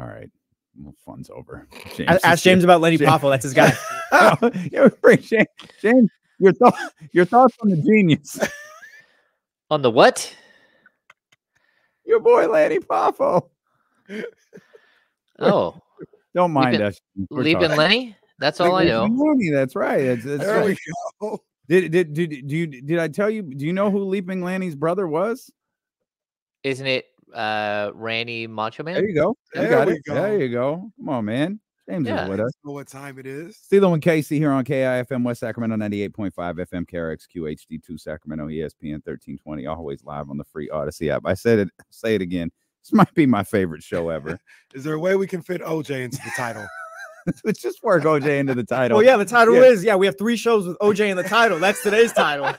All right. Well, fun's over. Ask James about Lenny Poffo. That's his guy. James, your thoughts on the genius. On the what? Your boy Lenny Poffo. Oh. Don't mind us. Leaping Lenny? That's all I know. Lenny, that's right. There we go. Did I tell you? Do you know who Leaping Lanny's brother was? Isn't it Randy Macho Man? There you go. There you go. Come on, man. James is with us. Know what time it is? Stilo and Casey here on KIFM West Sacramento 98.5 FM KRXQ HD2 Sacramento ESPN 1320. Always live on the free Odyssey app. I said it. Say it again. This might be my favorite show ever. Is there a way we can fit OJ into the title? Let's just work OJ into the title. Well, yeah, the title is, we have 3 shows with OJ in the title. That's today's title.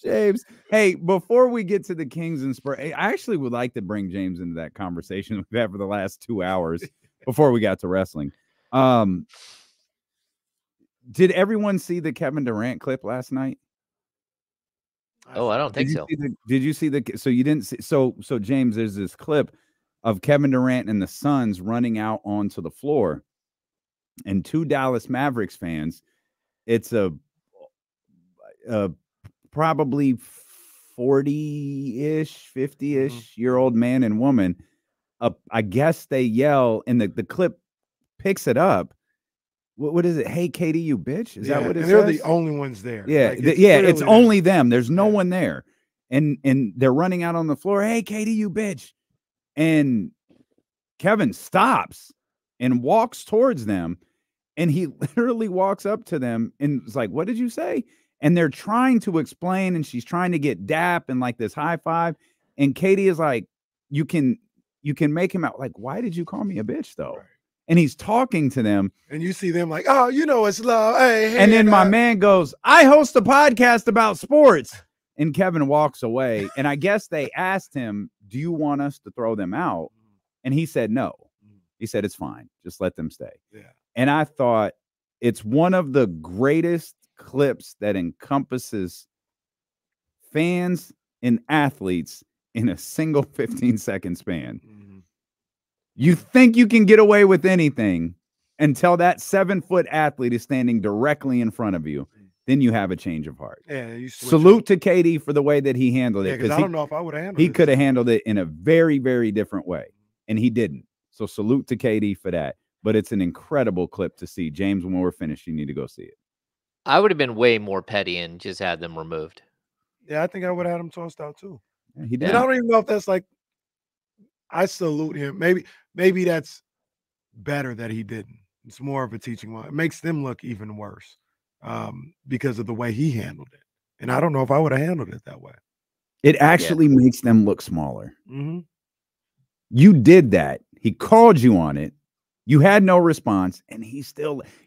James, hey, before we get to the Kings and Spurs, I actually would like to bring James into that conversation we've had for the last 2 hours before we got to wrestling. Did everyone see the Kevin Durant clip last night? Oh, I don't think so. Did you see the? So you didn't see. So James, there's this clip of Kevin Durant and the Suns running out onto the floor, and 2 Dallas Mavericks fans. It's a probably 40-ish, 50-ish year old man and woman. I guess they yell, and the clip picks it up. What is it? Hey, Katie, you bitch. Is that what it says? They're the only ones there. Yeah. It's only them. There's no one there. And they're running out on the floor. Hey, Katie, you bitch. And Kevin stops and walks towards them. And he literally walks up to them and is like, what did you say? And they're trying to explain, and she's trying to get dap and like this high five. And Katie is like, you can make him out like, why did you call me a bitch though? Right. And he's talking to them. And you see them like, oh, it's love. Hey, and then my man goes, I host a podcast about sports. And Kevin walks away. And I guess they asked him, do you want us to throw them out? And he said, no. He said, it's fine. Just let them stay. Yeah. And I thought it's one of the greatest clips that encompasses fans and athletes in a single 15-second span. You think you can get away with anything until that 7-foot athlete is standing directly in front of you. Then you have a change of heart. Yeah, salute to KD for the way that he handled it. Because I don't know if I would have handled it. He could have handled it in a very, very different way, and he didn't. So salute to KD for that. But it's an incredible clip to see. James, when we're finished, you need to go see it. I would have been way more petty and just had them removed. Yeah, I think I would have had him tossed out too. Yeah, he did. And I don't even know if that's like, I salute him. Maybe that's better that he didn't. It's more of a teaching moment. It makes them look even worse because of the way he handled it. And I don't know if I would have handled it that way. It actually makes them look smaller. Mm-hmm. You did that. He called you on it. You had no response, and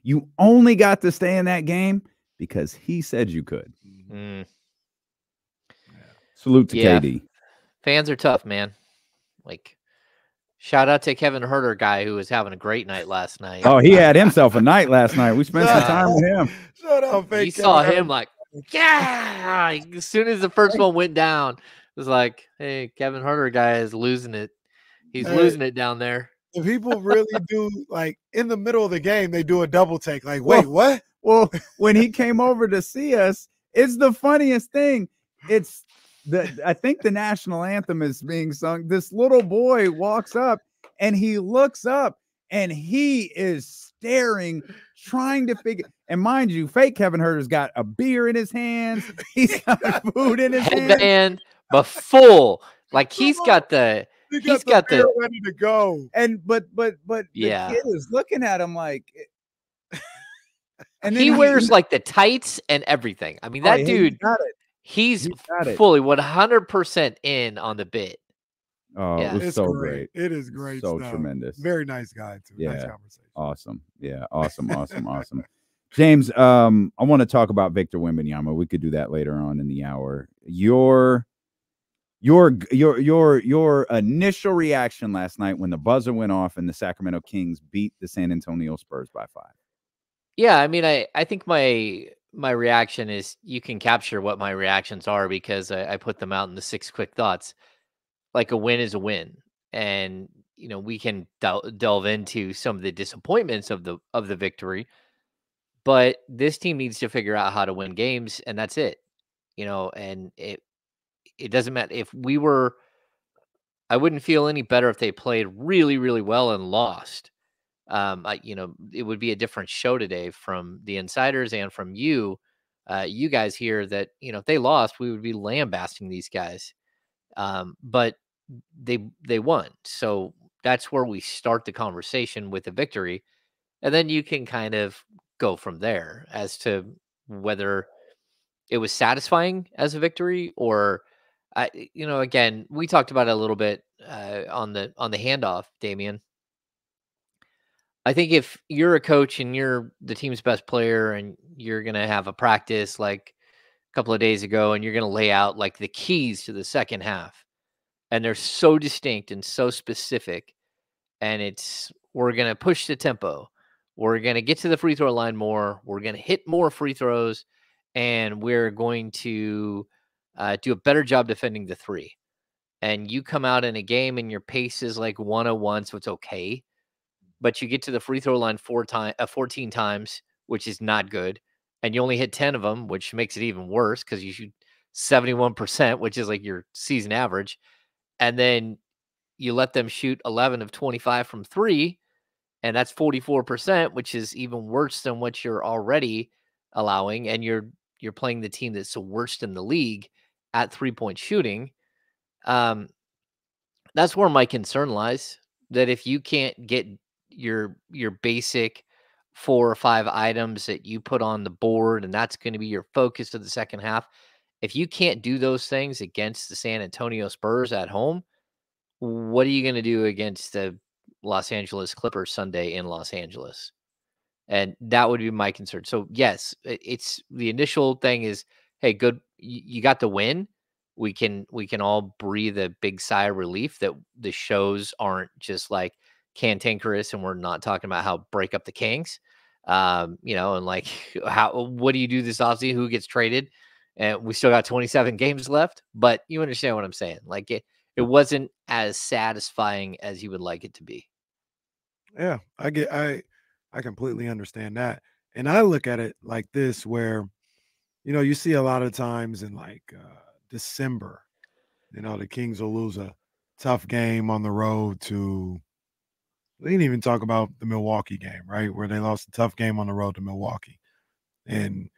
you only got to stay in that game because he said you could. Mm. Salute to KD. Fans are tough, man. Like, shout out to Kevin Herter guy who was having a great night last night. Oh, he had himself a night last night. We spent some time with him. Shut up, fake. You saw him like, yeah. As soon as the first one went down, it was like, hey, Kevin Herter guy is losing it. He's losing it down there. If people really do, like, in the middle of the game, they do a double take. Like, wait, what? Well, when he came over to see us, it's the funniest thing. I think the national anthem is being sung. This little boy walks up and he looks up and he is staring, trying to figure. And mind you, fake Kevin Herter's got a beer in his hands. He's got food in his hands. But full. Like he's got the ready to go. And but the kid is looking at him like, and then he wears like the tights and everything. I mean, that dude, he's fully 100% in on the bit. Oh, yeah. It was so great. It is great. So stuff. Tremendous. Very nice guy too. Yeah. Nice conversation. Awesome. Yeah. Awesome. James, I want to talk about Victor Wembanyama. We could do that later on in the hour. Your initial reaction last night when the buzzer went off and the Sacramento Kings beat the San Antonio Spurs by 5. Yeah, I mean, I think my reaction is, you can capture what my reactions are because I put them out in the 6 quick thoughts. Like, a win is a win. and we can delve into some of the disappointments of the victory. But this team needs to figure out how to win games, and that's it. And it doesn't matter if we were. I wouldn't feel any better if they played really, really well and lost. It would be a different show today from the insiders and from you. You guys here that if they lost, we would be lambasting these guys. But they won, so that's where we start the conversation with a victory, and then you can kind of go from there as to whether it was satisfying as a victory or again, we talked about it a little bit on the handoff, Damian. I think if you're a coach and you're the team's best player and you're going to have a practice like a couple of days ago and you're going to lay out like the keys to the second half, and they're so distinct and so specific, and we're going to push the tempo. We're going to get to the free throw line more. We're going to hit more free throws, and we're going to do a better job defending the three. And you come out in a game and your pace is like 101, so it's okay. But you get to the free throw line 14 times, which is not good. And you only hit 10 of them, which makes it even worse because you shoot 71%, which is like your season average. And then you let them shoot 11 of 25 from three, and that's 44%, which is even worse than what you're already allowing. And you're playing the team that's the worst in the league at 3-point shooting. That's where my concern lies, that if you can't get your basic 4 or 5 items that you put on the board, and that's going to be your focus of the second half, if you can't do those things against the San Antonio Spurs at home, what are you going to do against the Los Angeles Clippers Sunday in Los Angeles? And that would be my concern. So yes, it's the initial thing is, hey, good, you got the win. We can all breathe a big sigh of relief that the shows aren't just like cantankerous, and we're not talking about how break up the Kings, and like what do you do this offseason? Who gets traded? And we still got 27 games left. But you understand what I'm saying? Like it wasn't as satisfying as you would like it to be. Yeah, I completely understand that. And I look at it like this, where, you see a lot of times in like December, the Kings will lose a tough game on the road to, we didn't even talk about the Milwaukee game, right? Where they lost a tough game on the road to Milwaukee. And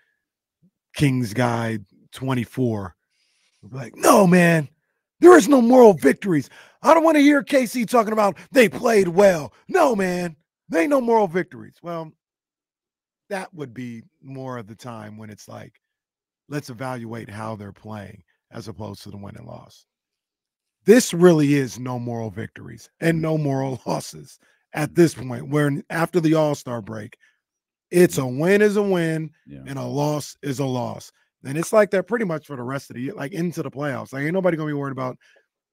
Kings guy 24 will be like, no, man, there is no moral victories. I don't want to hear KC talking about they played well. No, man, there ain't no moral victories. Well, that would be more of the time when it's like, let's evaluate how they're playing as opposed to the win and loss. This really is no moral victories and no moral losses at this point, where after the All-Star break, it's a win is a win and a loss is a loss. And it's like that pretty much for the rest of the year, like into the playoffs. Like ain't nobody going to be worried about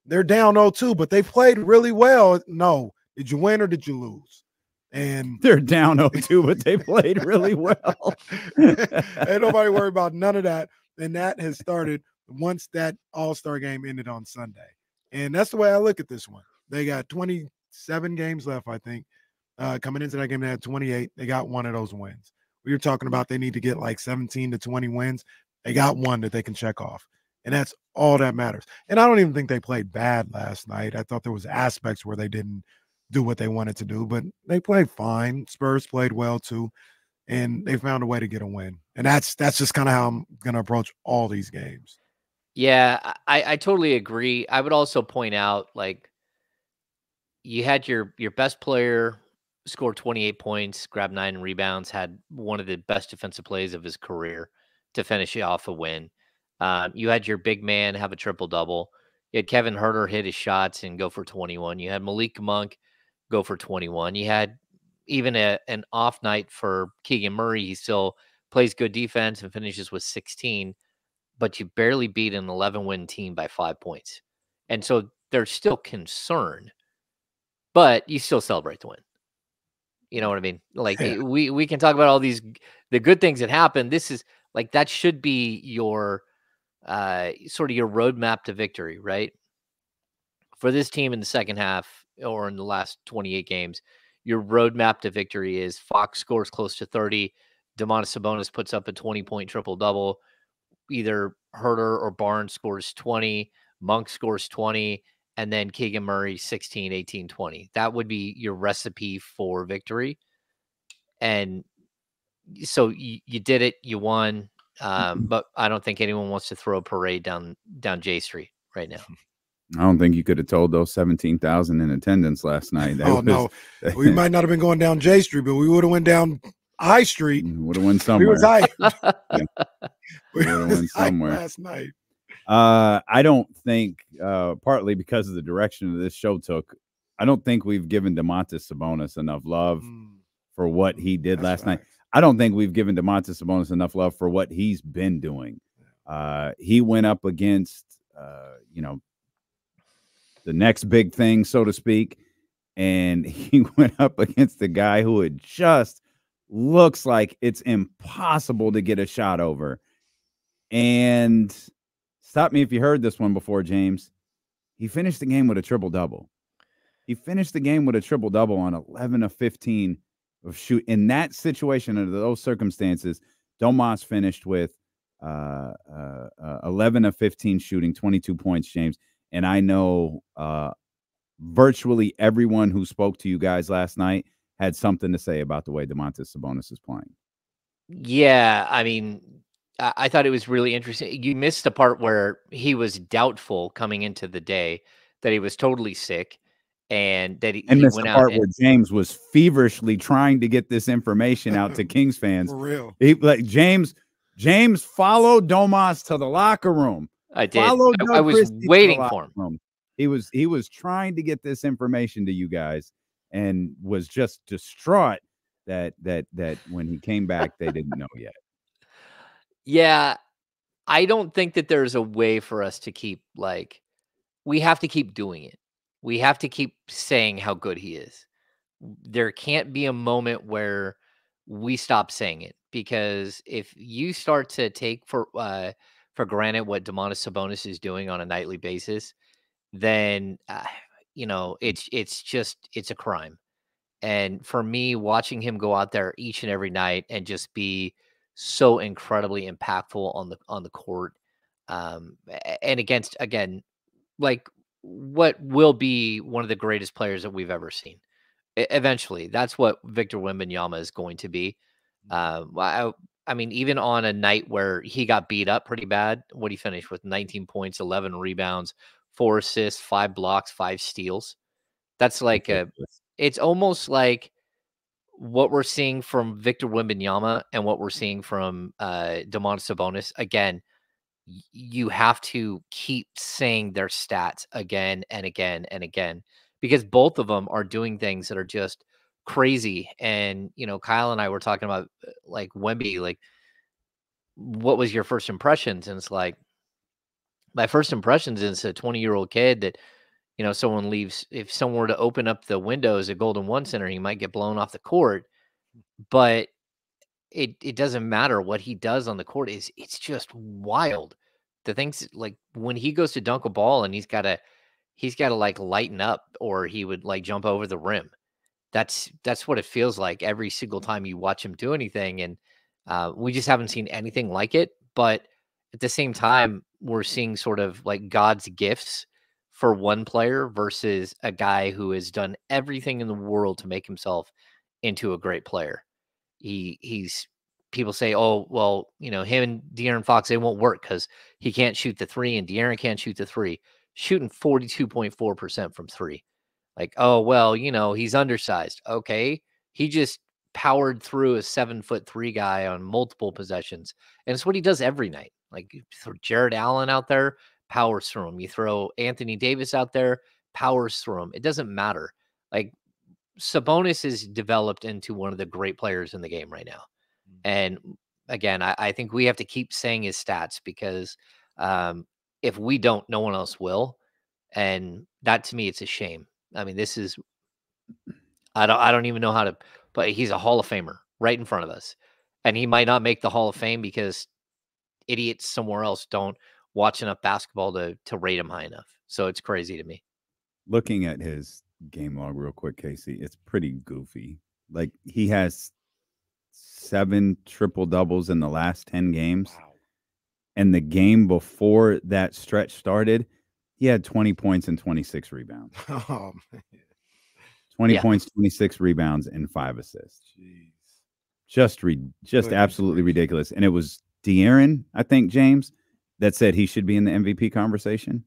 they're down 0-2, but they played really well. No, did you win or did you lose? And they're down 0-2, but they played really well. Ain't nobody worried about none of that. And that has started once that All-Star game ended on Sunday. And that's the way I look at this one. They got 27 games left, I think. Coming into that game, they had 28. They got one of those wins. We were talking about they need to get like 17 to 20 wins. They got one that they can check off. And that's all that matters. And I don't even think they played bad last night. I thought there was aspects where they didn't do what they wanted to do, but they played fine. Spurs played well too, and they found a way to get a win. And that's just kind of how I'm going to approach all these games. Yeah, I totally agree. I would also point out, like, you had your best player score 28 points, grab 9 rebounds, had one of the best defensive plays of his career to finish off a win. You had your big man have a triple-double. You had Kevin Huerter hit his shots and go for 21. You had Malik Monk go for 21. You had even an off night for Keegan Murray. He still plays good defense and finishes with 16, but you barely beat an 11-win team by 5 points. And so there's still concern, but you still celebrate the win. You know what I mean? Like we can talk about all the good things that happen. This is like, that should be your sort of your roadmap to victory, right? for this team in the second half or in the last 28 games, your roadmap to victory is Fox scores close to 30, Domantas Sabonis puts up a 20-point triple-double, either Herter or Barnes scores 20, Monk scores 20, and then Keegan Murray 16, 18, 20. That would be your recipe for victory. And so you did it, you won. But I don't think anyone wants to throw a parade down J Street right now. I don't think you could have told those 17,000 in attendance last night. No, we might not have been going down J Street, but we would have went down I Street. Would have went somewhere. We was I. Yeah. Would have went somewhere last night. I don't think, partly because of the direction that this show took, I don't think we've given Domantas Sabonis enough love for what he did last night. I don't think we've given Domantas Sabonis enough love for what he's been doing. He went up against, the next big thing, so to speak, and he went up against the guy who it just looks like it's impossible to get a shot over. And stop me if you heard this one before, James. He finished the game with a triple-double. He finished the game with a triple-double on 11 of 15 of shoot. In that situation, under those circumstances, Domas finished with 11 of 15 shooting, 22 points, James. And I know virtually everyone who spoke to you guys last night had something to say about the way Domantas Sabonis is playing. Yeah, I mean, I thought it was really interesting. You missed the part where he was doubtful coming into the day that he was totally sick, and that he missed went the out part where James was feverishly trying to get this information out to Kings fans. For real. James followed Domas to the locker room. I did. I was waiting for him. He was trying to get this information to you guys, and was just distraught that when he came back, they didn't know yet. Yeah, I don't think that there's a way for us to keep, we have to keep doing it. We have to keep saying how good he is. There can't be a moment where we stop saying it, because if you start to take for granted what Domantas Sabonis is doing on a nightly basis, then it's a crime. And for me, watching him go out there each and every night and just be so incredibly impactful on the court, and against, again, like what will be one of the greatest players that we've ever seen. Eventually, that's what Victor Wembanyama is going to be. I mean, even on a night where he got beat up pretty bad, what he finished with 19 points, 11 rebounds, 4 assists, 5 blocks, 5 steals. That's like it's almost like what we're seeing from Victor Wembanyama and what we're seeing from Domantas Sabonis. Again, you have to keep saying their stats again and again and again, because both of them are doing things that are just crazy. And, Kyle and I were talking about Wemby, what was your first impressions? And it's like, my first impressions is a 20-year-old kid that, someone leaves, if someone were to open up the windows at Golden One Center, he might get blown off the court, but it doesn't matter what he does on the court. It's just wild. The things, like when he goes to dunk a ball and he's got to lighten up, or he would jump over the rim. That's what it feels like every single time you watch him do anything. And we just haven't seen anything like it. But at the same time, we're seeing sort of like God's gifts for one player versus a guy who has done everything in the world to make himself into a great player. He's people say, oh, well, him and De'Aaron Fox, they won't work because he can't shoot the three and De'Aaron can't shoot the three. Shooting 42.4% from three. Like, oh, well, he's undersized. Okay. He just powered through a 7'3" guy on multiple possessions. And it's what he does every night. Like, you throw Jared Allen out there, powers through him. You throw Anthony Davis out there, powers through him. It doesn't matter. Like, Sabonis is developed into one of the great players in the game right now. And again, I think we have to keep saying his stats, because if we don't, no one else will. And that, to me, it's a shame. I mean, this is, I don't even know how to, but he's a Hall of Famer right in front of us. And he might not make the Hall of Fame because idiots somewhere else don't watch enough basketball to rate him high enough. So it's crazy to me. looking at his game log real quick, Casey, it's pretty goofy. Like he has 7 triple doubles in the last 10 games. Wow. And the game before that stretch started, he had 20 points and 26 rebounds. Oh, man. 20 Yeah. points, 26 rebounds, and 5 assists. Jeez. Just Goodness absolutely gracious. ridiculous. And it was De'Aaron, I think, James, that said he should be in the MVP conversation.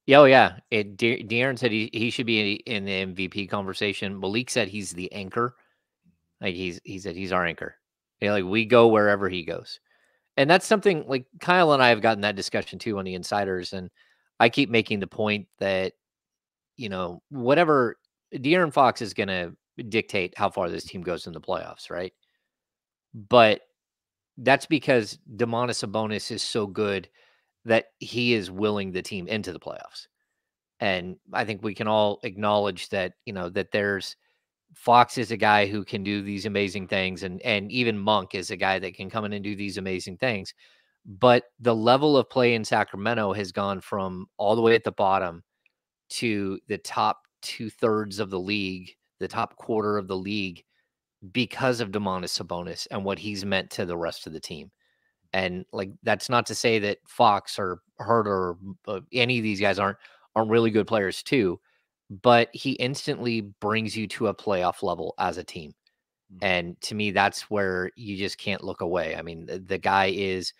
Yeah, oh yeah. De'Aaron said he should be in the MVP conversation. Malik said he's the anchor. Like he said he's our anchor. You know, like we go wherever he goes. And that's something like Kyle and I have gotten that discussion too on the insiders. And I keep making the point that, you know, whatever De'Aaron Fox is going to dictate how far this team goes in the playoffs, right? But that's because Domantas Sabonis is so good that he is willing the team into the playoffs. And I think we can all acknowledge that, you know, that there's Fox is a guy who can do these amazing things, and even Monk is a guy that can come in and do these amazing things. But the level of play in Sacramento has gone from all the way at the bottom to the top 2/3 of the league, the top quarter of the league, because of Domantas Sabonis and what he's meant to the rest of the team. And like that's not to say that Fox or Hurt or any of these guys aren't really good players too, but he instantly brings you to a playoff level as a team. And to me, that's where you just can't look away. I mean, the guy is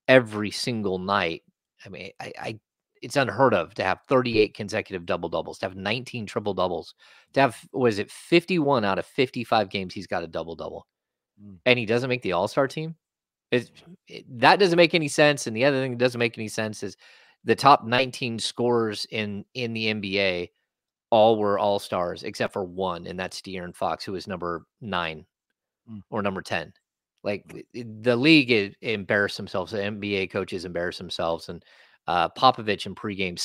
every single night. I mean, I it's unheard of to have 38 consecutive double doubles, to have 19 triple doubles, to have, was it 51 out of 55 games he's got a double double, and he doesn't make the All-Star team. That doesn't make any sense. And the other thing that doesn't make any sense is the top 19 scorers in the NBA all were All-Stars except for one, and that's De'Aaron Fox, who was number 9 or number 10. Like the league embarrassed themselves. The NBA coaches embarrassed themselves, and Popovich in pregame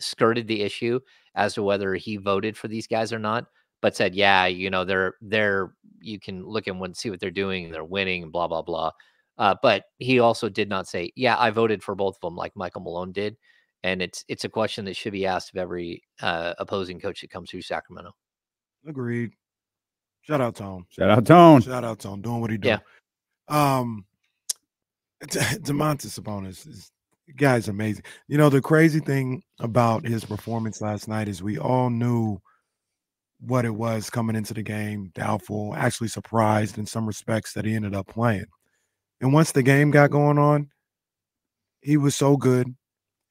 skirted the issue as to whether he voted for these guys or not, but said, "Yeah, you know, they're you can look and see what they're doing, and they're winning, and blah blah blah." But he also did not say, "Yeah, I voted for both of them," like Michael Malone did. And it's a question that should be asked of every opposing coach that comes through Sacramento. Agreed. Shout out Tone. Shout out Tone. Shout out Tone. Doing what he do. Yeah. Domantas Sabonis, the guy's amazing. You know, the crazy thing about his performance last night is we all knew what it was coming into the game, doubtful, actually surprised in some respects that he ended up playing. And once the game got going on, he was so good.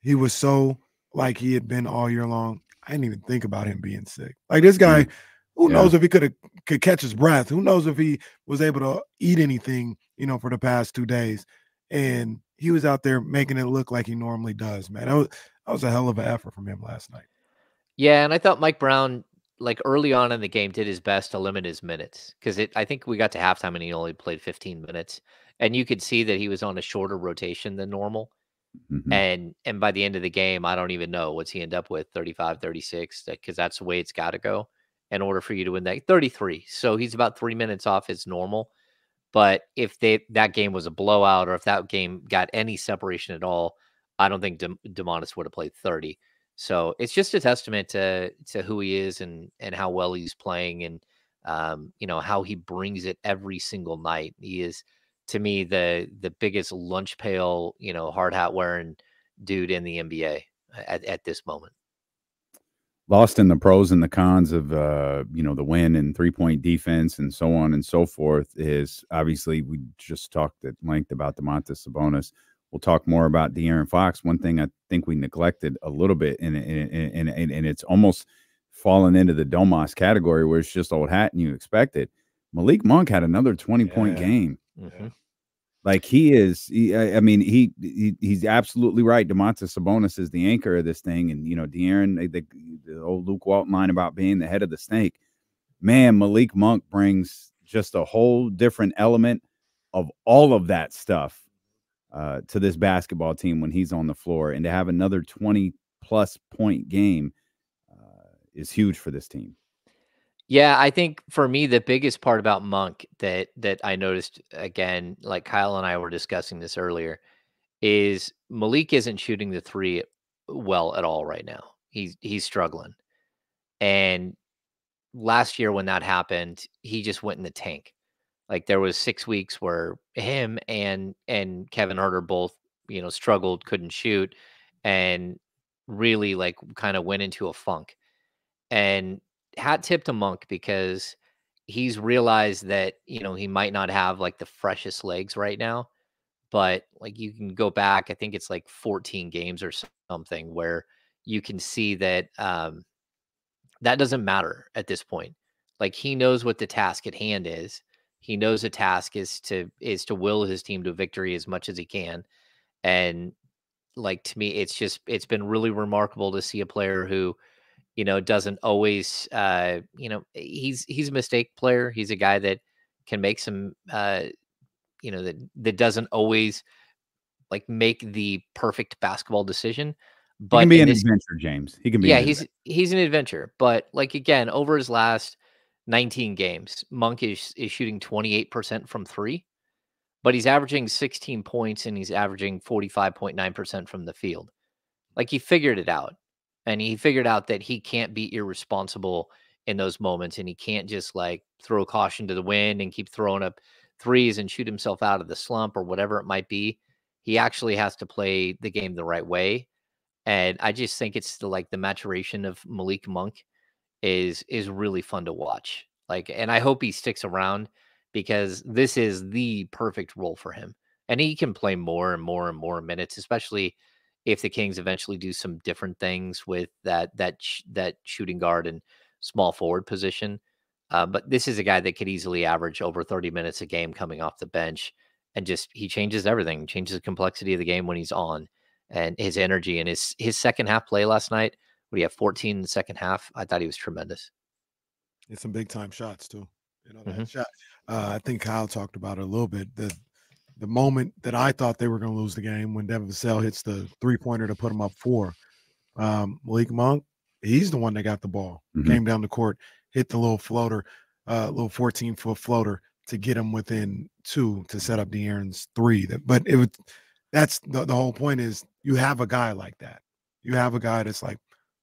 He was so like he had been all year long. I didn't even think about him being sick. Like this guy, who knows if he could catch his breath? Who knows if he was able to eat anything, you know, for the past 2 days? And he was out there making it look like he normally does, man. That was a hell of an effort from him last night. Yeah, and I thought Mike Brown, like early on in the game, did his best to limit his minutes, because I think we got to halftime and he only played 15 minutes, and you could see that he was on a shorter rotation than normal. And by the end of the game, I don't even know what's he end up with, 35, 36, because that's the way it's got to go in order for you to win that. 33. So he's about 3 minutes off his normal. But if that game was a blowout, or if that game got any separation at all, I don't think Domantas would have played 30. So it's just a testament to who he is and how well he's playing, and you know, how he brings it every single night. He is, to me, the biggest lunch pail, you know, hard hat wearing dude in the NBA at this moment. Lost in the pros and the cons of you know, the win and 3-point defense and so on and so forth is obviously, we just talked at length about Domantas Sabonis. We'll talk more about De'Aaron Fox. One thing I think we neglected a little bit, and it's almost fallen into the Domas category, where it's just old hat and you expect it. Malik Monk had another 20-point game. Like he's absolutely right. Domantas Sabonis is the anchor of this thing. And, you know, De'Aaron, the old Luke Walton line about being the head of the snake. Man, Malik Monk brings just a whole different element of all of that stuff to this basketball team when he's on the floor. And to have another 20-plus point game is huge for this team. Yeah, I think for me, the biggest part about Monk that I noticed, again, like Kyle and I were discussing this earlier, is Malik isn't shooting the three well at all right now. He's struggling. And last year when that happened, he just went in the tank. Like there was 6 weeks where him and Kevin Huerter both, struggled, couldn't shoot, and really like kind of went into a funk. And hat tip to Monk because he's realized that, he might not have like the freshest legs right now, but like you can go back, I think it's like 14 games or something where you can see that that doesn't matter at this point. Like he knows what the task at hand is. He knows the task is to will his team to victory as much as he can. And like to me, it's been really remarkable to see a player who, doesn't always he's a mistake player. He's a guy that can make some that doesn't always like make the perfect basketball decision. He can But be in an this adventure, James. He can be Yeah, an adventure. he's an adventure, but like again, over his last 19 games, Monk is shooting 28% from 3, but he's averaging 16 points and he's averaging 45.9% from the field. Like he figured it out. And he figured out that he can't be irresponsible in those moments and he can't just like throw caution to the wind and keep throwing up threes and shoot himself out of the slump or whatever it might be. He actually has to play the game the right way, and I just think it's the maturation of Malik Monk is really fun to watch. Like, and I hope he sticks around because this is the perfect role for him. And he can play more and more and more minutes, especially if the Kings eventually do some different things with that shooting guard and small forward position. But this is a guy that could easily average over 30 minutes a game coming off the bench, and just he changes everything, changes the complexity of the game when he's on, and his energy and his second half play last night. What do you have, 14 in the second half? I thought he was tremendous. It's some big time shots too. Mhm. That shot. I think Kyle talked about it a little bit. The moment that I thought they were going to lose the game when Devin Vassell hits the 3-pointer to put him up 4. Malik Monk, he's the one that got the ball, came down the court, hit the little floater, little 14-foot floater to get him within 2 to set up De'Aaron's 3. That's the whole point is you have a guy like that. You have a guy that's like,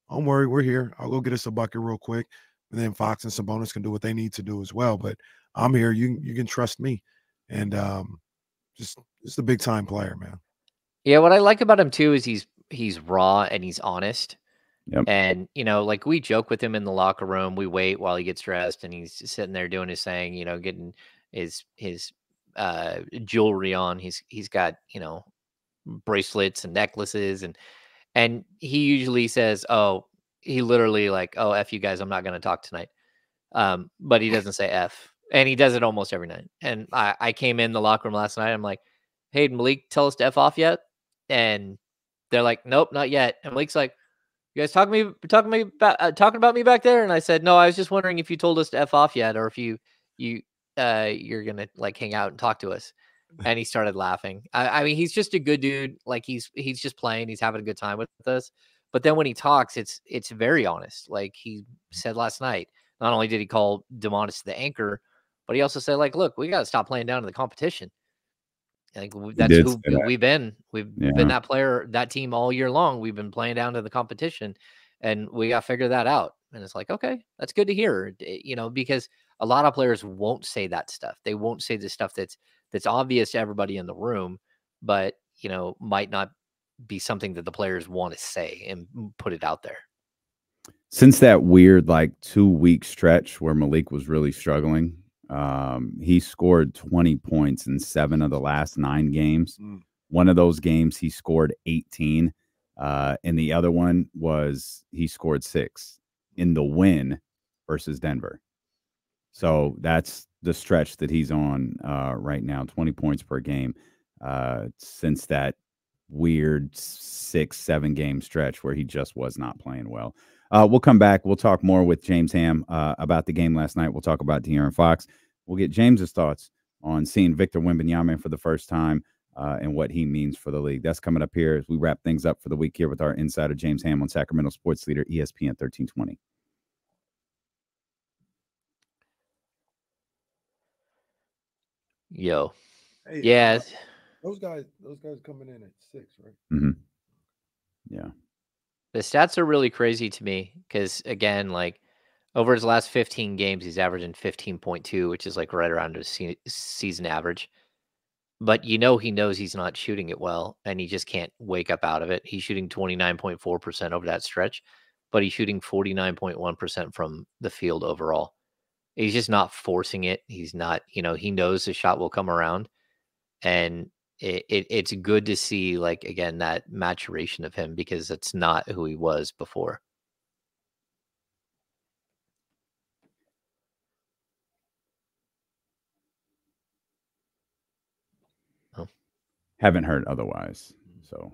don't worry, we're here. I'll go get us a bucket real quick. And then Fox and Sabonis can do what they need to do as well. But I'm here. You can trust me. And just a big time player, man. Yeah, what I like about him too is he's raw and he's honest. Yep. And like we joke with him in the locker room. We wait while he gets dressed, and he's sitting there doing his thing. Getting his jewelry on. He's got bracelets and necklaces, and he usually says, "Oh," he literally like, "Oh, f you guys, I'm not going to talk tonight." But he doesn't say f, and he does it almost every night. And I came in the locker room last night. I'm like, "Hey, Malik, tell us to f off yet?" And they're like, "Nope, not yet." And Malik's like, "You guys talking about me back there?" And I said, "No, I was just wondering if you told us to f off yet, or if you're gonna like hang out and talk to us." And he started laughing. I mean, he's just a good dude. Like he's just playing. He's having a good time with us. But then when he talks, it's very honest. Like he said last night, not only did he call Domantas the anchor, but he also said, like, look, we got to stop playing down to the competition. Like that's did who say that. we've been. We've Yeah. been that player, that team all year long. We've been playing down to the competition, and we got to figure that out. And it's like, okay, that's good to hear. Because a lot of players won't say that stuff. They won't say the stuff that's obvious to everybody in the room, but might not be something that the players want to say and put it out there. Since that weird 2-week stretch where Malik was really struggling, he scored 20 points in 7 of the last 9 games. One of those games he scored 18, and the other one was he scored 6 in the win versus Denver. So that's the stretch that he's on right now, 20 points per game since that weird 6-7 game stretch where he just was not playing well. We'll come back. We'll talk more with James Ham about the game last night. We'll talk about De'Aaron Fox. We'll get James's thoughts on seeing Victor Wembanyama for the first time and what he means for the league. That's coming up here as we wrap things up for the week here with our insider James Ham on Sacramento Sports Leader ESPN 1320. Yo, Hey, yeah, those guys coming in at 6, right? Mm-hmm. Yeah. The stats are really crazy to me because, again, like over his last 15 games, he's averaging 15.2, which is like right around his season average. But he knows he's not shooting it well, and he just can't wake up out of it. He's shooting 29.4% over that stretch, but he's shooting 49.1% from the field overall. He's just not forcing it. He's not, he knows the shot will come around, and it's good to see, like, again, that maturation of him because it's not who he was before. Oh. Haven't heard otherwise. So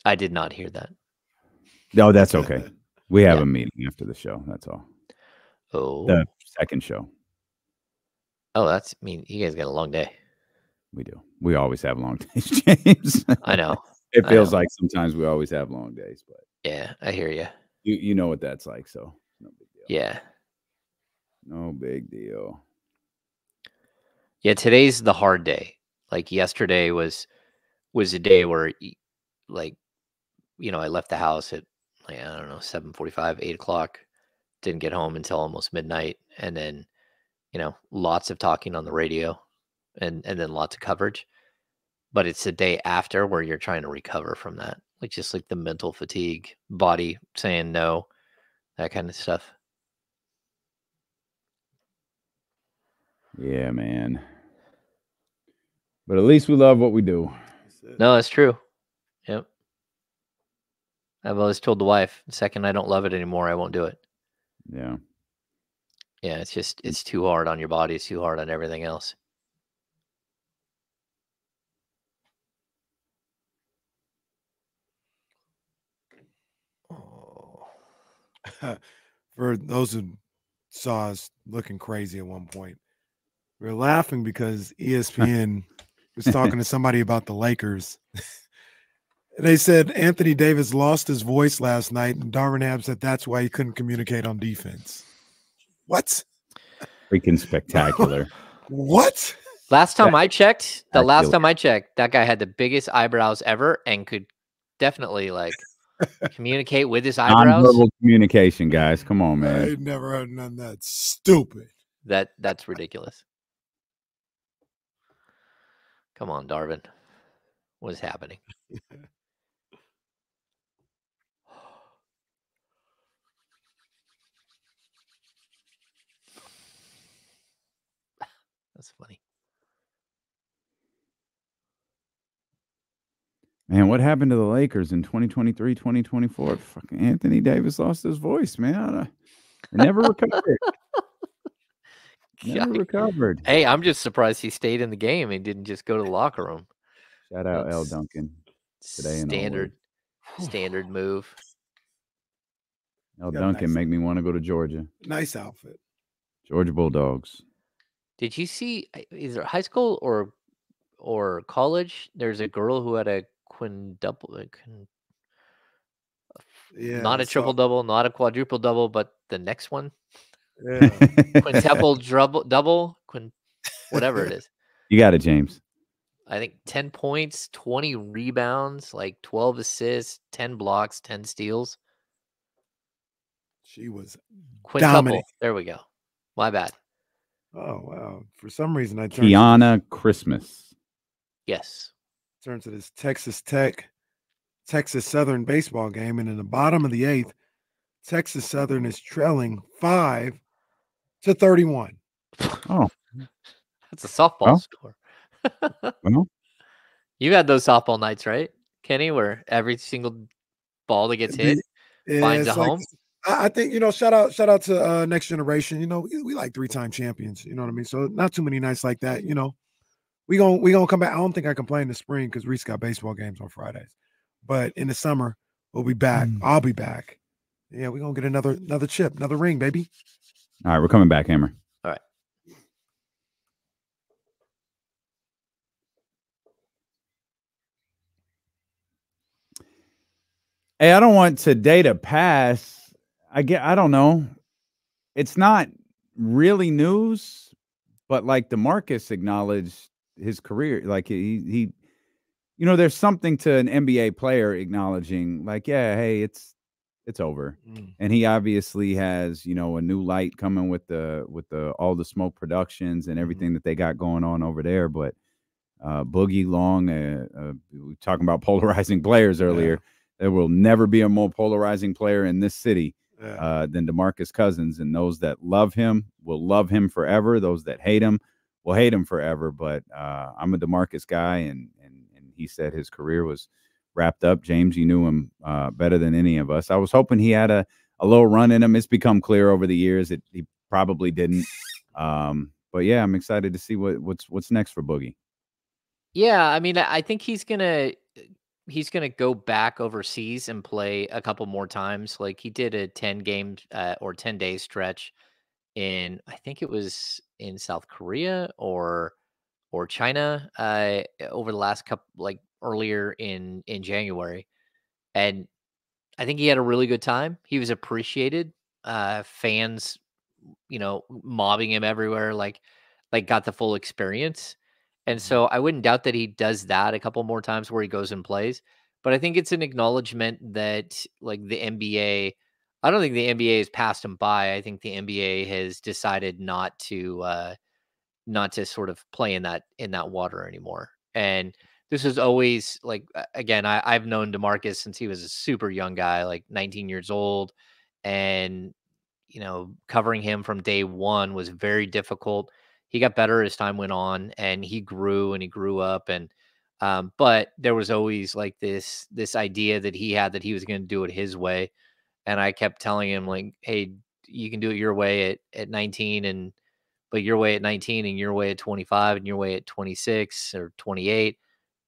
I did not hear that. No, that's okay. We have a meeting after the show. That's all. Oh, The second show. Oh, you guys got a long day. We do. We always have long days, James. I know. It feels like sometimes we always have long days, but yeah, I hear you. You know what that's like, so no big deal. Yeah. No big deal. Yeah, today's the hard day. Like yesterday was a day where, like, I left the house at, like, I don't know, 7:45, 8 o'clock. Didn't get home until almost midnight. And then, lots of talking on the radio and then lots of coverage. But it's the day after where you're trying to recover from that. Like, just like the mental fatigue, body saying no, that kind of stuff. Yeah, man. But at least we love what we do. No, that's true. Yep. I've always told the wife, the second I don't love it anymore, I won't do it. Yeah. Yeah, it's too hard on your body. It's too hard on everything else. Oh. For those who saw us looking crazy at one point, we were laughing because ESPN was talking to somebody about the Lakers. They said Anthony Davis lost his voice last night, and Darvin Ham said that's why he couldn't communicate on defense. What? Freaking spectacular. What? Last time I checked, that guy had the biggest eyebrows ever and could definitely, like, communicate with his eyebrows. Non-verbal communication, guys. Come on, man. I never heard none of that. Stupid. That's ridiculous. Come on, Darvin. What is happening? That's funny. Man, what happened to the Lakers in 2023, 2024? Fucking Anthony Davis lost his voice, man. They never recovered. Never recovered. Hey, I'm just surprised he stayed in the game and didn't just go to the locker room. Shout out L. Duncan. Today Standard move. L. Duncan make me want to go to Georgia. Nice outfit. Georgia Bulldogs. Did you see either high school or college? There's a girl who had a quintuple, not a triple double, not a quadruple double, but the next one, quintuple double, whatever it is. You got it, James. I think 10 points, 20 rebounds, like 12 assists, 10 blocks, 10 steals. She was quintuple. Dominant. There we go. My bad. Oh, wow. For some reason, I turned Kiana Christmas. Yes. Turn to this Texas Southern baseball game, and in the bottom of the 8th, Texas Southern is trailing 5-31. Oh. That's a softball score. Well, you had those softball nights, right, Kenny, where every single ball that gets hit finds a home? I think, shout out to Next Generation. We like 3-time champions. You know what I mean? So not too many nights like that. We gonna come back. I don't think I can play in the spring because Reese got baseball games on Fridays. But in the summer, we'll be back. I'll be back. Yeah, we're gonna get another chip, another ring, baby. All right, we're coming back, Hammer. All right. Hey, I don't want today to pass. I don't know. It's not really news, but like DeMarcus acknowledged his career. Like he you know, there's something to an NBA player acknowledging, like, yeah, hey, it's over. And he obviously has, you know, a new light coming with the all the Smoke Productions and everything that they got going on over there. But Boogie Long, we were talking about polarizing players earlier. There will never be a more polarizing player in this city than DeMarcus Cousins. And those that love him will love him forever. Those that hate him will hate him forever. But I'm a DeMarcus guy, and he said his career was wrapped up. James, you knew him better than any of us. I was hoping he had a little run in him. It's become clear over the years that he probably didn't. But yeah, I'm excited to see what's next for Boogie. Yeah, I mean, I think he's gonna go back overseas and play a couple more times. Like he did a 10-game or 10-day stretch in, I think it was in South Korea or China over the last couple, like earlier in January, and I think he had a really good time. He was appreciated. Fans, you know, mobbing him everywhere, like got the full experience. And so I wouldn't doubt that he does that a couple more times where he goes and plays. But I think it's an acknowledgement that like the NBA, I don't think the NBA has passed him by. I think the NBA has decided not to sort of play in that water anymore. And this is always like again, I've known DeMarcus since he was a super young guy, like 19 years old, and you know, covering him from day one was very difficult. He got better as time went on, and he grew up, and but there was always like this idea that he had that he was going to do it his way, and I kept telling him like, hey, you can do it your way at 19, and but your way at 19 and your way at 25 and your way at 26 or 28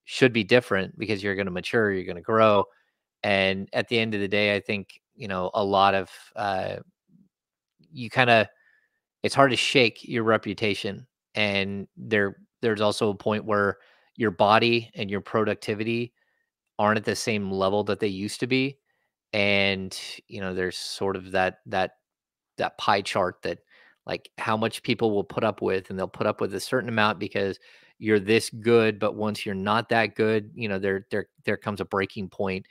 should be different because you're going to mature, you're going to grow. And at the end of the day, I think, you know, a lot of you kind of, it's hard to shake your reputation. And there's also a point where your body and your productivity aren't at the same level that they used to be. And, you know, there's sort of that pie chart that like how much people will put up with, and they'll put up with a certain amount because you're this good, but once you're not that good, you know, there comes a breaking point.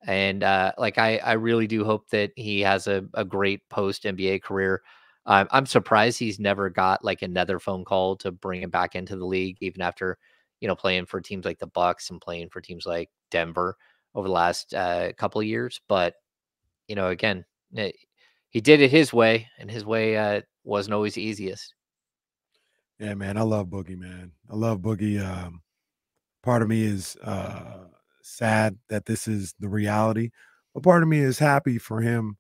And like I really do hope that he has a great post NBA career. I'm surprised he's never got like another phone call to bring him back into the league, even after, you know, playing for teams like the Bucks and playing for teams like Denver over the last couple of years. But you know, again, he did it his way, and his way wasn't always the easiest. Yeah, man, I love Boogie, man. I love Boogie. Part of me is sad that this is the reality, but part of me is happy for him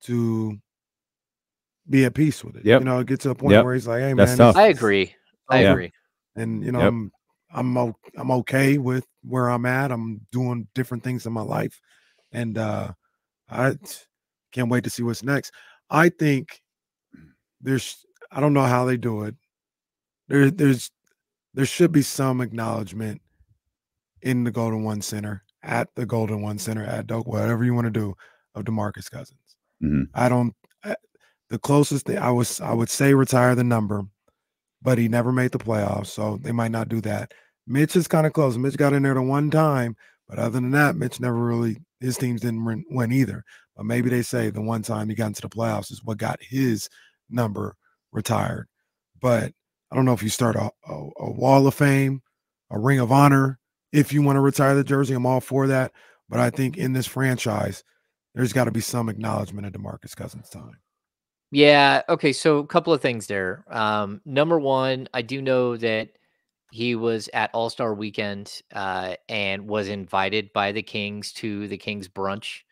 to be at peace with it. Yep. You know, get to a point where he's like, "Hey, That's man, tough. I agree. I Yeah. agree. And you know, I'm okay with where I'm at. I'm doing different things in my life, and I can't wait to see what's next. I think I don't know how they do it. There should be some acknowledgement in the Golden One Center, at the Golden One Center, at Doak, whatever you want to do, of DeMarcus Cousins. I don't. The closest thing I would say retire the number, but he never made the playoffs, so they might not do that. Mitch is kind of close. Mitch got in there the one time, but other than that, Mitch never really, his teams didn't win either. But maybe they say the one time he got into the playoffs is what got his number retired. But I don't know if you start a wall of fame, a ring of honor, if you want to retire the jersey. I'm all for that. But I think in this franchise, there's got to be some acknowledgement of DeMarcus Cousins' time. Yeah. Okay. So a couple of things there. Number one, I do know that he was at All-Star Weekend and was invited by the Kings to the Kings brunch.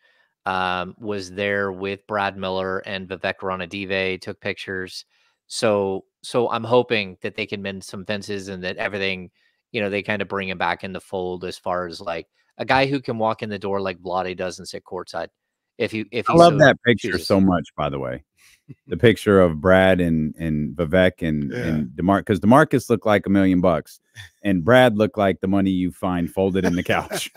Was there with Brad Miller and Vivek Ranadive, took pictures. So I'm hoping that they can mend some fences and that everything, you know, they kind of bring him back in the fold as far as like a guy who can walk in the door like Vlade does and sit courtside. If he I love so that picture chooses. so much, by the way. The picture of Brad and Vivek and DeMarcus, because DeMarcus looked like $1 million and Brad looked like the money you find folded in the couch.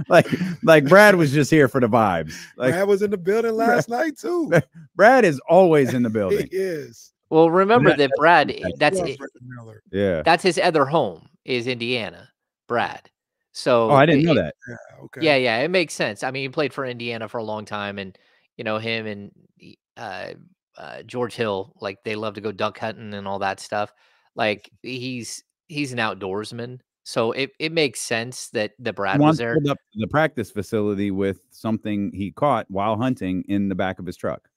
like Brad was just here for the vibes. Like, Brad was in the building last night too. Brad is always in the building. He is. Well, remember that Brad, that's Love it. Brad Miller. Yeah. That's his other home is Indiana, Brad. So Oh, I didn't know that. Yeah, okay. yeah, it makes sense. I mean, he played for Indiana for a long time, and him and George Hill, like they love to go duck hunting and all that stuff. Like he's an outdoorsman, so it makes sense that the He Brad was once there. pulled up to the practice facility with something he caught while hunting in the back of his truck.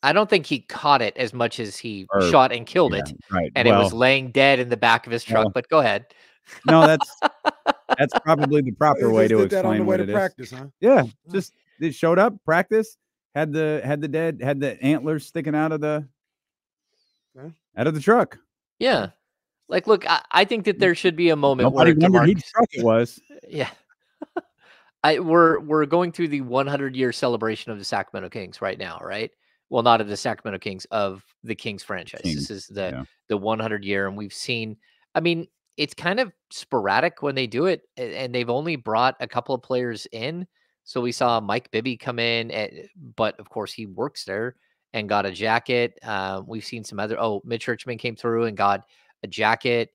I don't think he caught it as much as he Or shot and killed yeah, it, right. and it was laying dead in the back of his truck. Well, But go ahead. no, that's probably the proper They way just to did that on the explain way what to it is. practice, huh? Yeah, just it showed up, practice, had the antlers sticking out of the truck. Yeah, like look, I think that there should be a moment Nobody where wondered whose DeMarcus. truck it was. Yeah. We're going through the 100-year celebration of the Sacramento Kings right now, right? Well, not of the Sacramento Kings, of the Kings franchise. Kings, This is yeah. the 100 year, and we've seen. I mean, it's kind of sporadic when they do it, and they've only brought a couple of players in. So we saw Mike Bibby come in, but of course he works there and got a jacket. We've seen some other. Oh, Mitch Richmond came through and got a jacket.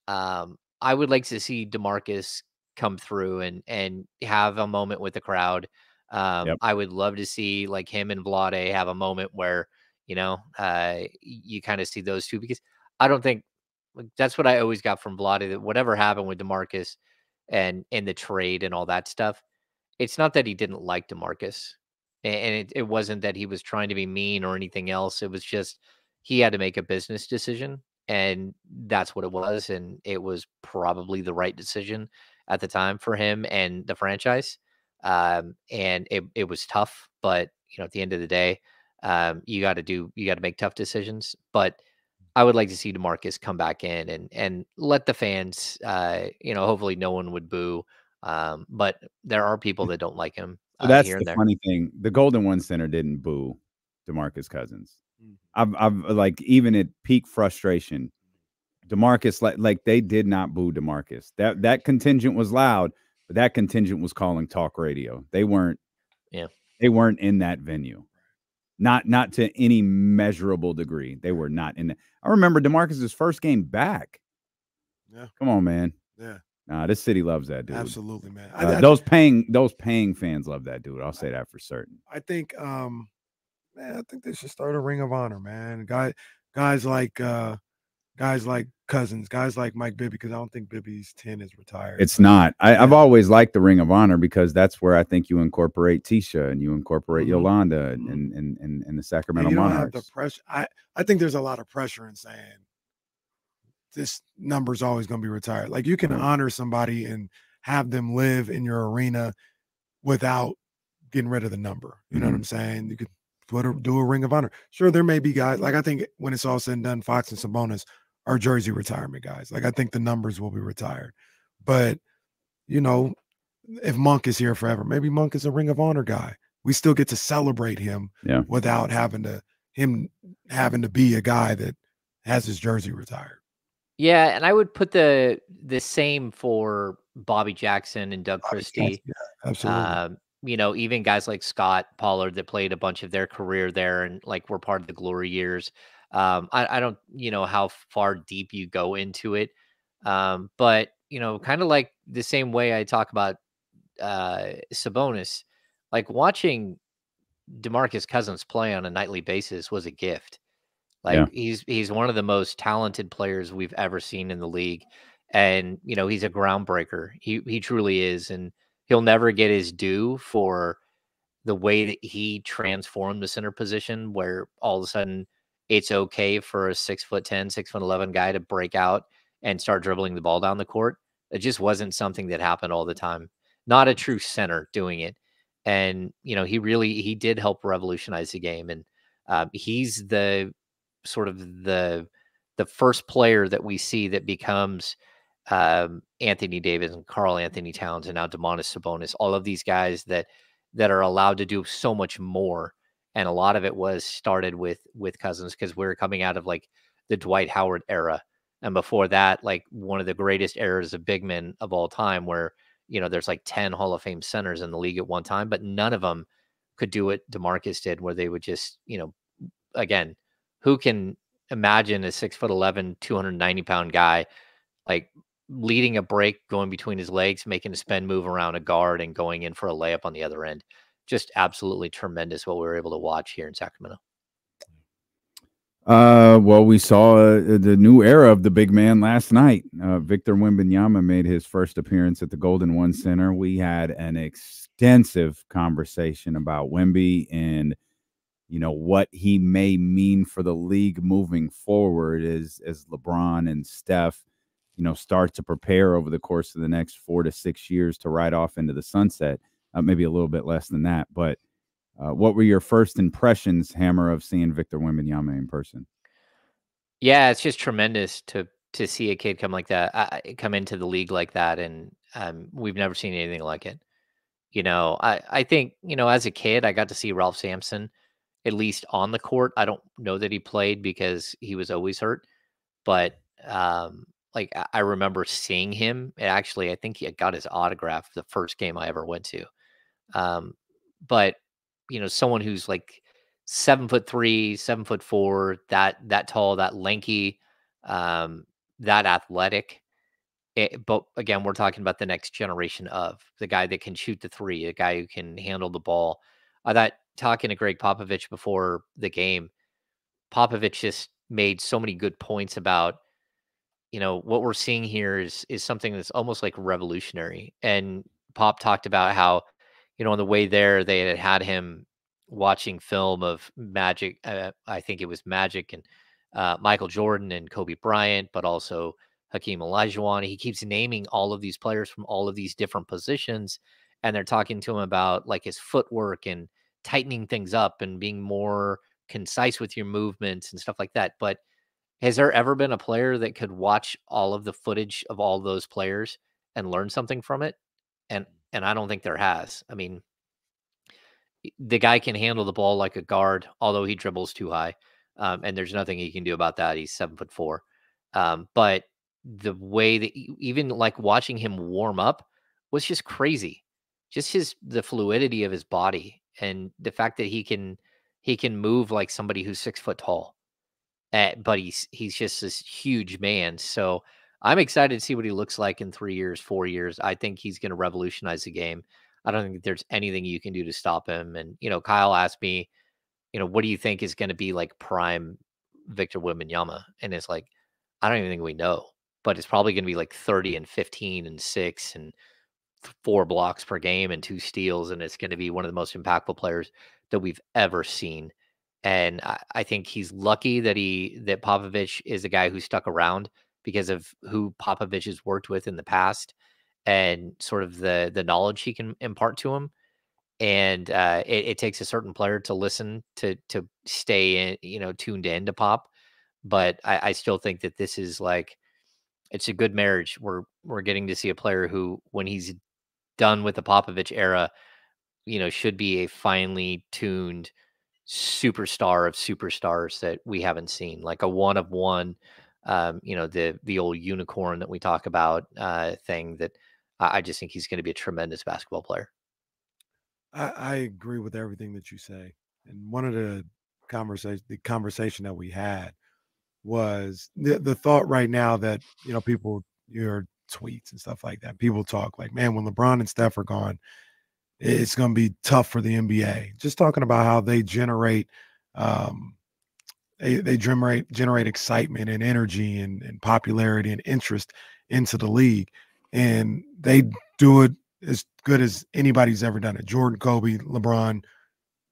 I would like to see DeMarcus come through and have a moment with the crowd. Yep. I would love to see like him and Vlade have a moment where you kind of see those two, because I don't think, like, that's what I always got from Vlade, that whatever happened with DeMarcus and in the trade and all that stuff, it's not that he didn't like DeMarcus, and it wasn't that he was trying to be mean or anything else. It was just he had to make a business decision, and that's what it was, and it was probably the right decision at the time for him and the franchise. And it was tough, but at the end of the day, you got to make tough decisions. But I would like to see DeMarcus come back in and let the fans, hopefully no one would boo. But there are people that don't like him So that's here the and there. funny thing. The Golden One Center didn't boo DeMarcus Cousins. Mhm. I've like, even at peak frustration, DeMarcus, like they did not boo DeMarcus. That contingent was loud, but that contingent was calling talk radio. They weren't Yeah. They weren't in that venue. Not to any measurable degree. They were not in it. I remember DeMarcus's first game back. Yeah. Come on, man. Yeah. Nah, this city loves that dude. Absolutely, man. Those paying fans love that dude. I'll say that for certain. I think, man, I think they should start a Ring of Honor, man. Guys like Cousins, guys like Mike Bibby, because I don't think Bibby's 10 is retired. It's not. I've always liked the Ring of Honor, because that's where I think you incorporate Tisha and you incorporate Yolanda and the Sacramento you don't Monarchs. have the pressure. I think there's a lot of pressure in saying this number's always going to be retired. Like, you can honor somebody and have them live in your arena without getting rid of the number. You know what I'm saying? You could do a Ring of Honor. Sure, there may be guys, like, I think when it's all said and done, Fox and Sabonis are jersey retirement guys. Like, I think the numbers will be retired. But, if Monk is here forever, maybe Monk is a Ring of Honor guy. We still get to celebrate him without having to be a guy that has his jersey retired. Yeah, and I would put the same for Bobby Jackson and Doug Christie. Yeah, absolutely. Even guys like Scott Pollard that played a bunch of their career there and like were part of the glory years. I don't how far deep you go into it. But kind of like the same way I talk about Sabonis, like watching DeMarcus Cousins play on a nightly basis was a gift. Like he's one of the most talented players we've ever seen in the league. And he's a groundbreaker. He truly is, and he'll never get his due for the way that he transformed the center position, where all of a sudden it's okay for a 6'10", 6'11" guy to break out and start dribbling the ball down the court. It just wasn't something that happened all the time. Not a true center doing it. And he did help revolutionize the game. And he's the sort of the first player that we see that becomes Anthony Davis and Karl Anthony Towns and now Domantas Sabonis, all of these guys that are allowed to do so much more. And a lot of it was started with Cousins, because we're coming out of like the Dwight Howard era. And before that, like one of the greatest eras of big men of all time, where, there's like 10 Hall of Fame centers in the league at one time, but none of them could do what DeMarcus did, where they would just, again, who can imagine a 6'11", 290-pound guy like leading a break, going between his legs, making a spin move around a guard and going in for a layup on the other end. Just absolutely tremendous what we were able to watch here in Sacramento. Well, we saw the new era of the big man last night. Victor Wembanyama made his first appearance at the Golden One Center. We had an extensive conversation about Wemby and what he may mean for the league moving forward as LeBron and Steph start to prepare over the course of the next 4 to 6 years to ride off into the sunset. Maybe a little bit less than that, but what were your first impressions, Hammer, of seeing Victor Wembanyama in person? Yeah, it's just tremendous to see a kid come like that, come into the league like that, and we've never seen anything like it. I think as a kid, I got to see Ralph Sampson at least on the court. I don't know that he played because he was always hurt, but like I remember seeing him. And actually, I think he had got his autograph the first game I ever went to. But someone who's like 7'3", 7'4", that tall, that lanky, that athletic. But again, we're talking about the next generation of the guy that can shoot the three, a guy who can handle the ball. I thought talking to Greg Popovich before the game, Popovich just made so many good points about what we're seeing here is something that's almost like revolutionary. And Pop talked about how on the way there they had him watching film of Magic. I think it was Magic and Michael Jordan and Kobe Bryant, but also Hakeem Olajuwon. He keeps naming all of these players from all of these different positions, and they're talking to him about like his footwork and tightening things up and being more concise with your movements and stuff like that. But has there ever been a player that could watch all of the footage of all those players and learn something from it? And I don't think there has. I mean, the guy can handle the ball like a guard, although he dribbles too high. And there's nothing he can do about that. He's 7'4". But the way that even like watching him warm up was just crazy. Just the fluidity of his body and the fact that he can move like somebody who's 6 foot tall. But he's just this huge man. So I'm excited to see what he looks like in 3 years, 4 years. I think he's going to revolutionize the game. I don't think there's anything you can do to stop him. And Kyle asked me, what do you think is going to be like prime Victor Wembanyama? And it's like, I don't even think we know, but it's probably going to be like 30 and 15 and 6 and 4 blocks per game and 2 steals, and it's going to be one of the most impactful players that we've ever seen. And I think he's lucky that Popovich is a guy who stuck around because of who Popovich has worked with in the past and sort of the knowledge he can impart to him. And it takes a certain player to listen to stay in, tuned in to Pop. But I still think that this is like it's a good marriage. We're getting to see a player who, when he's done with the Popovich era, should be a finely tuned superstar of superstars that we haven't seen, like a one of one, the old unicorn that we talk about thing that I just think he's going to be a tremendous basketball player. I agree with everything that you say. And one of the conversation that we had was the thought right now that, people, your tweets and stuff like that, people talk like, man, when LeBron and Steph are gone, it's going to be tough for the NBA. Just talking about how they generate, they generate excitement and energy and popularity and interest into the league, and they do it as good as anybody's ever done it. Jordan, Kobe, LeBron,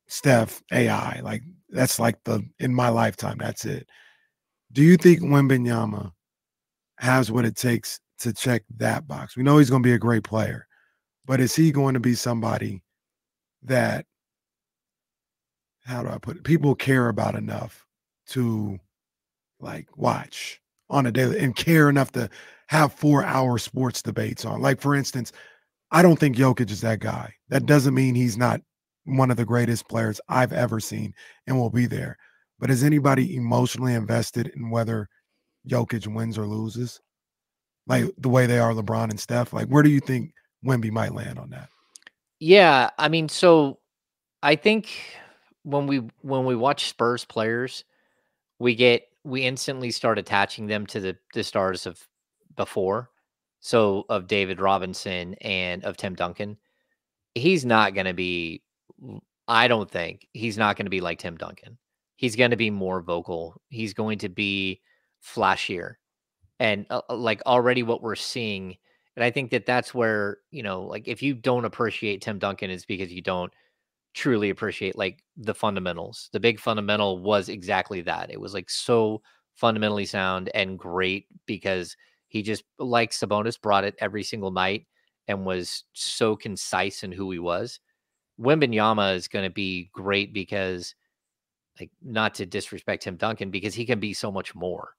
Steph, AI, like that's like in my lifetime, that's it. Do you think Wembanyama has what it takes to check that box? We know he's going to be a great player, but is he going to be somebody that, how do I put it, people care about enough to like watch on a daily and care enough to have 4-hour sports debates on? Like, for instance, I don't think Jokic is that guy. That doesn't mean he's not one of the greatest players I've ever seen and will be there. But is anybody emotionally invested in whether Jokic wins or loses? Like the way they are LeBron and Steph? Like, where do you think Wemby might land on that? Yeah, I mean, so I think when we watch Spurs players, we instantly start attaching them to the stars of before. So of David Robinson and of Tim Duncan, he's not going to be, I don't think he's not going to be like Tim Duncan. He's going to be more vocal. He's going to be flashier. And like already what we're seeing, and I think that that's where, like if you don't appreciate Tim Duncan, it's because you don't truly appreciate like the fundamentals. The big fundamental was exactly that. It was like so fundamentally sound and great because he just, like Sabonis, brought it every single night and was so concise in who he was. Wembanyama is going to be great because, like, not to disrespect Tim Duncan, because he can be so much more.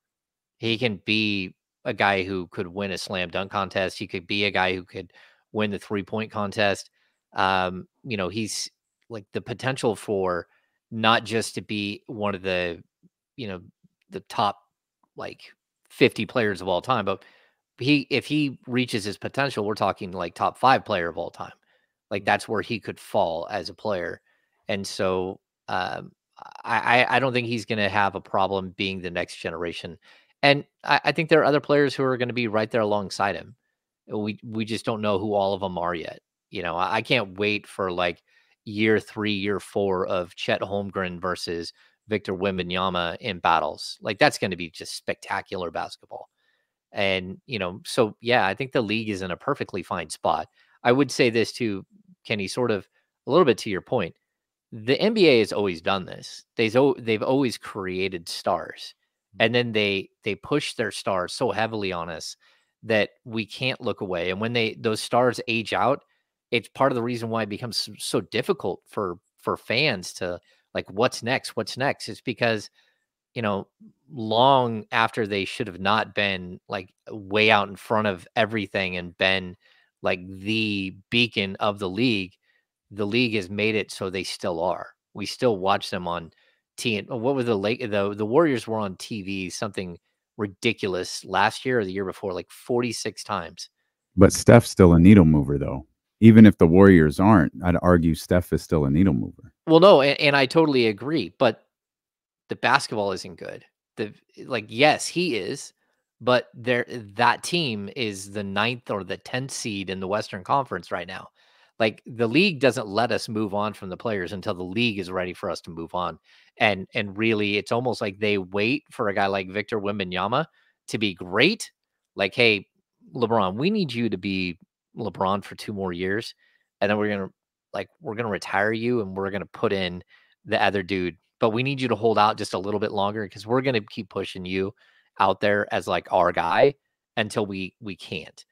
He can be a guy who could win a slam dunk contest. He could be a guy who could win the 3-point contest. He's like the potential for not just to be one of the, the top like 50 players of all time, but if he reaches his potential, we're talking like top 5 player of all time. Like that's where he could fall as a player. And so I don't think he's going to have a problem being the next generation. And I think there are other players who are going to be right there alongside him. We just don't know who all of them are yet. I can't wait for like year 3, year 4 of Chet Holmgren versus Victor Wembanyama in battles. Like that's going to be just spectacular basketball. And, so yeah, I think the league is in a perfectly fine spot. I would say this too, Kenny, sort of a little bit to your point. The NBA has always done this. They've always created stars, and then they push their stars so heavily on us that we can't look away. And when those stars age out, it's part of the reason why it becomes so difficult for fans to like, what's next? What's next? It's because, long after they should have not been like way out in front of everything and been like the beacon of the league has made it so they still are. We still watch them on TN. What was the Warriors were on TV, something ridiculous last year or the year before, like 46 times. But Steph's still a needle mover, though. Even if the Warriors aren't, I'd argue Steph is still a needle mover. Well, no, and I totally agree. But the basketball isn't good. Yes, he is, but that team is the 9th or the 10th seed in the Western Conference right now. Like the league doesn't let us move on from the players until the league is ready for us to move on. And really, it's almost like they wait for a guy like Victor Wembanyama to be great. Like, hey, LeBron, we need you to be LeBron for 2 more years, and then we're gonna retire you, and we're gonna put in the other dude. But we need you to hold out just a little bit longer because we're gonna keep pushing you out there as like our guy until we can't.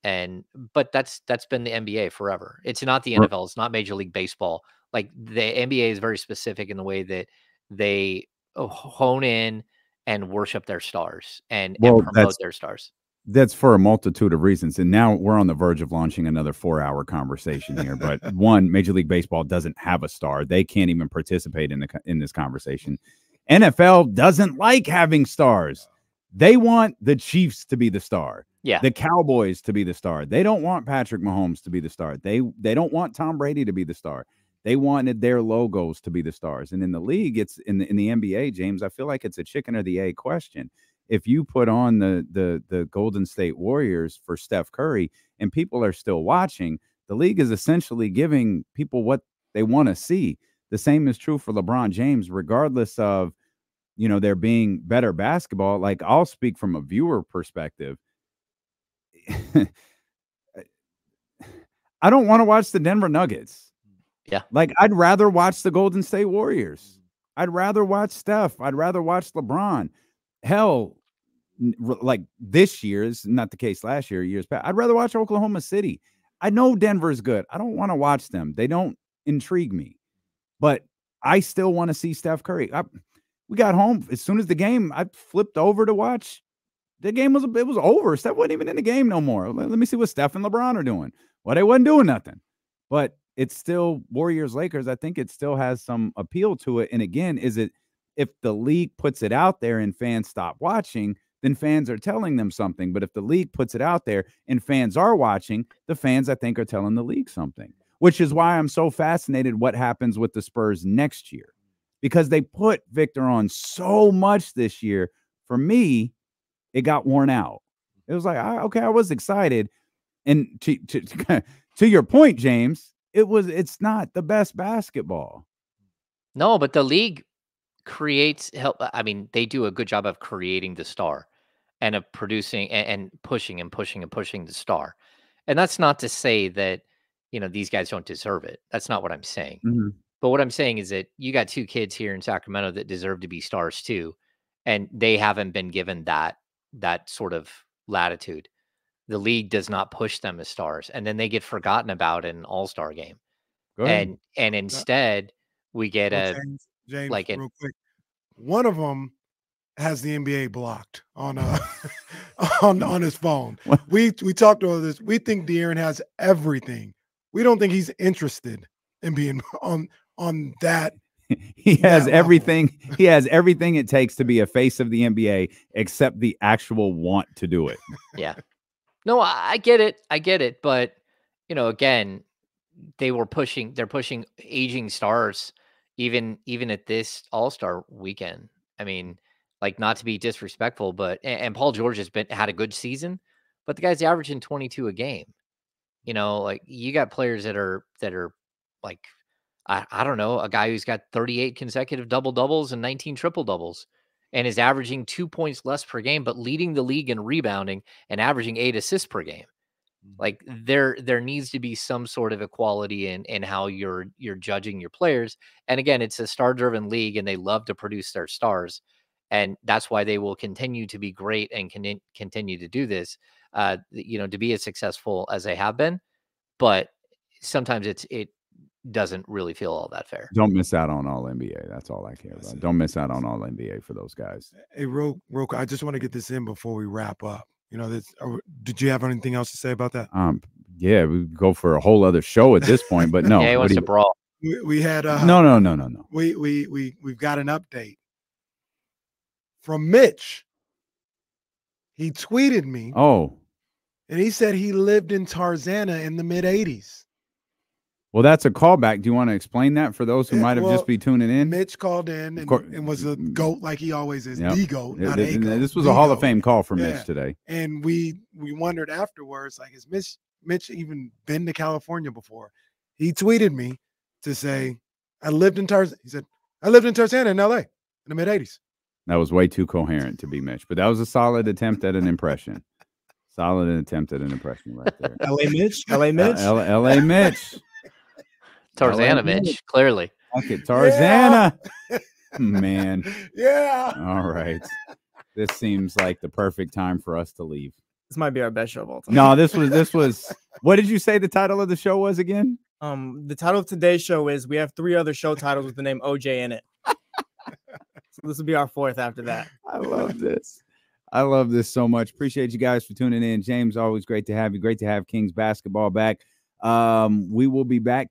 But that's been the NBA forever. It's not the NFL. It's not Major League Baseball. Like the NBA is very specific in the way that they hone in and worship their stars and promote their stars. That's for a multitude of reasons. And now we're on the verge of launching another 4-hour conversation here. But one, Major League Baseball doesn't have a star. They can't even participate in this conversation. NFL doesn't like having stars. They want the Chiefs to be the star. Yeah. The Cowboys to be the star. They don't want Patrick Mahomes to be the star. They don't want Tom Brady to be the star. They wanted their logos to be the stars. And in the league, it's in the NBA, James, I feel like it's a chicken or the egg question. If you put on the Golden State Warriors for Steph Curry and people are still watching, the league is essentially giving people what they want to see. The same is true for LeBron James, regardless of, there being better basketball. Like, I'll speak from a viewer perspective. I don't want to watch the Denver Nuggets. Yeah. Like, I'd rather watch the Golden State Warriors. I'd rather watch Steph. I'd rather watch LeBron. Hell, like this year is not the case last year, years past. I'd rather watch Oklahoma City. I know Denver's good. I don't want to watch them. They don't intrigue me. But I still want to see Steph Curry. We got home as soon as the game, I flipped over to watch. The game was over. Steph wasn't even in the game no more. Let me see what Steph and LeBron are doing. Well, they wasn't doing nothing. But it's still Warriors Lakers. I think it still has some appeal to it. And again, if the league puts it out there and fans stop watching, then fans are telling them something. But if the league puts it out there and fans are watching, the fans, I think, are telling the league something, which is why I'm so fascinated what happens with the Spurs next year, because they put Victor on so much this year. For me, it got worn out. It was like, okay, I was excited. And to your point, James, it's not the best basketball. No, but the league creates help. I mean, they do a good job of creating the star and of producing and pushing and pushing and pushing the star. And that's not to say that, these guys don't deserve it. That's not what I'm saying. Mm-hmm. But what I'm saying is that you got 2 kids here in Sacramento that deserve to be stars too, and they haven't been given that sort of latitude. The league does not push them as stars, and then they get forgotten about in an all-star game. Go ahead. And instead we get Well, a James, like an real quick. One of them has the NBA blocked on on his phone. What? We talked about this. We think De'Aaron has everything. We don't think he's interested in being on that. He has that everything. He has everything it takes to be a face of the NBA, except the actual want to do it. Yeah. No, I get it. I get it. But, again, they're pushing aging stars even at this All-Star weekend. I mean, like, not to be disrespectful, but and Paul George had a good season, but the guy's averaging 22 a game. Like, you got players that are like, I don't know, a guy who's got 38 consecutive double-doubles and 19 triple-doubles and is averaging 2 points less per game, but leading the league in rebounding and averaging 8 assists per game. Like, there needs to be some sort of equality in how you're judging your players. And again, it's a star-driven league, and they love to produce their stars, and that's why they will continue to be great and continue to do this. To be as successful as they have been. But sometimes it doesn't really feel all that fair. Don't miss out on all NBA. That's all I care about. Don't miss out on all NBA for those guys. Hey, real quick, I just want to get this in before we wrap up. Did you have anything else to say about that? Yeah, we go for a whole other show at this point, but no. Yeah, he wants to brawl. We had No. We've got an update from Mitch. He tweeted me. Oh. And he said he lived in Tarzana in the mid-'80s. Well, that's a callback. Do you want to explain that for those who might have just be tuning in? Mitch called in and was a GOAT like he always is. Yep. The GOAT, not a GOAT. This was a Hall of Fame call for Mitch today. And we wondered afterwards, like, has Mitch even been to California before? He tweeted me to say, I lived in Tarzana. He said, I lived in Tarzana in LA in the mid-'80s. That was way too coherent to be Mitch, but that was a solid attempt at an impression. Solid attempt at an impression right there. LA Mitch. LA Mitch. LA Mitch. Tarzana Mitch, clearly. Okay, Tarzana. Yeah. Man. Yeah. All right. This seems like the perfect time for us to leave. This might be our best show of all time. No, this was what did you say the title of the show was again? The title of today's show is, we have 3 other show titles with the name OJ in it. So this will be our 4th after that. I love this. I love this so much. Appreciate you guys for tuning in. James, always great to have you. Great to have Kings basketball back. We will be back